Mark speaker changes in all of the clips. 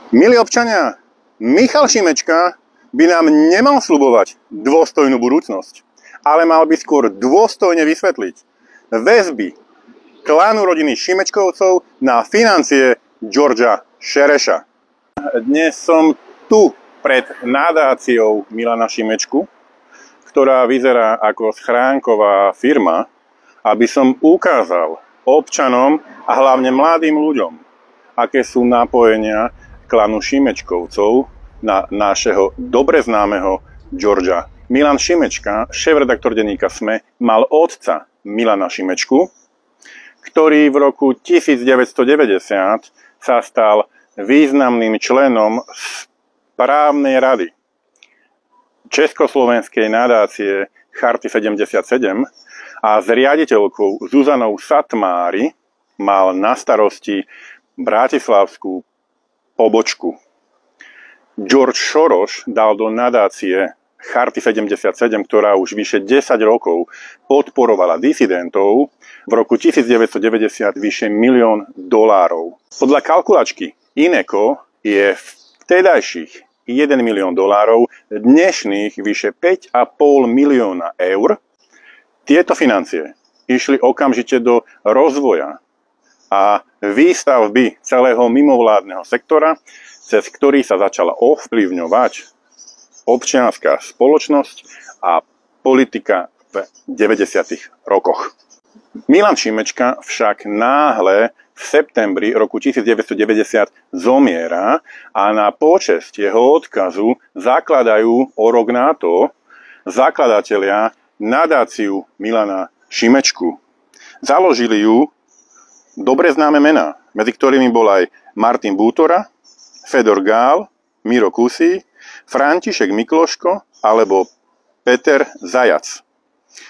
Speaker 1: Milí občania, Michal Šimečka by nám nemal sľubovať dôstojnú budúcnosť, ale mal by skôr dôstojne vysvetliť väzby klánu rodiny Šimečkovcov na financie Georgea Šereša. Dnes som tu pred nadáciou Milana Šimečku, ktorá vyzerá ako schránková firma, aby som ukázal občanom a hlavne mladým ľuďom, aké sú napojenia klanu Šimečkovcov na našeho dobre známeho Georgea. Milan Šimečka, šéfredaktor denníka SME, mal otca Milana Šimečku, ktorý v roku 1990 sa stal významným členom správnej rady Československej nadácie Charty 77 a s riaditeľkou Zuzanou Satmári mal na starosti bratislavskú pobočku. George Soros dal do nadácie Charty 77, ktorá už vyše 10 rokov podporovala disidentov, v roku 1990 vyše $1 milión. Podľa kalkulačky Ineco je vtedajších $1 milión, dnešných vyše 5,5 milióna eur. Tieto financie išli okamžite do rozvoja a výstavby celého mimovládneho sektora, cez ktorý sa začala ovplyvňovať občianska spoločnosť a politika v 90. rokoch. Milan Šimečka však náhle v septembri roku 1990 zomiera a na počesť jeho odkazu zakladajú o rok na to zakladatelia nadáciu Milana Šimečku. Založili ju dobre známe mená, medzi ktorými bol aj Martin Bútora, Fedor Gál, Miro Kusí, František Mikloško alebo Peter Zajac.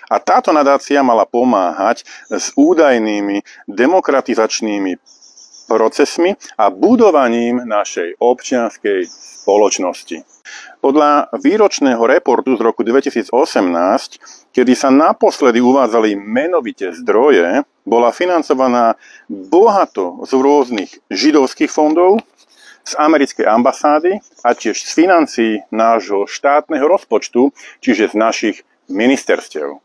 Speaker 1: A táto nadácia mala pomáhať s údajnými demokratizačnými procesmi a budovaním našej občianskej spoločnosti. Podľa výročného reportu z roku 2018, kedy sa naposledy uvádzali menovite zdroje, bola financovaná bohato z rôznych židovských fondov, z americkej ambasády a tiež z financií nášho štátneho rozpočtu, čiže z našich ministerstiev.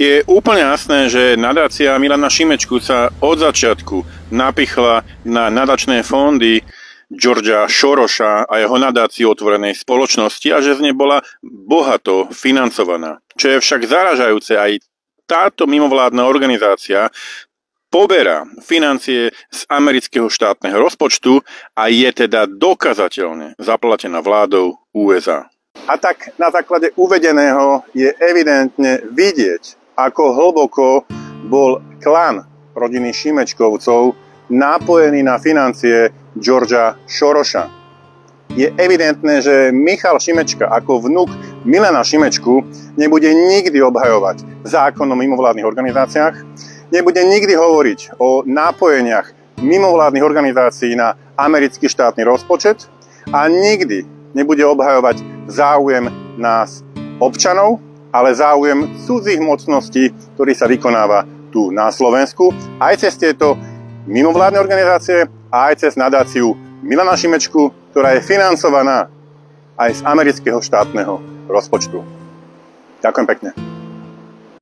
Speaker 1: Je úplne jasné, že nadácia Milana Šimečku sa od začiatku napichla na nadačné fondy Georgea Sorosa a jeho nadáciu otvorenej spoločnosti a že z nej bola bohato financovaná. Čo je však zaražajúce, aj táto mimovládna organizácia poberá financie z amerického štátneho rozpočtu a je teda dokazateľne zaplatená vládou USA. A tak na základe uvedeného je evidentne vidieť, ako hlboko bol klan rodiny Šimečkovcov napojený na financie Georgea Sorosa. Je evidentné, že Michal Šimečka ako vnuk Milana Šimečku nebude nikdy obhajovať zákon o mimovládnych organizáciách, nebude nikdy hovoriť o nápojeniach mimovládnych organizácií na americký štátny rozpočet a nikdy nebude obhajovať záujem nás občanov, ale záujem cudzích mocností, ktorý sa vykonáva tu na Slovensku, aj cez tieto mimovládne organizácie a aj cez nadáciu Milana Šimečku, ktorá je financovaná aj z amerického štátneho rozpočtu. Ďakujem pekne.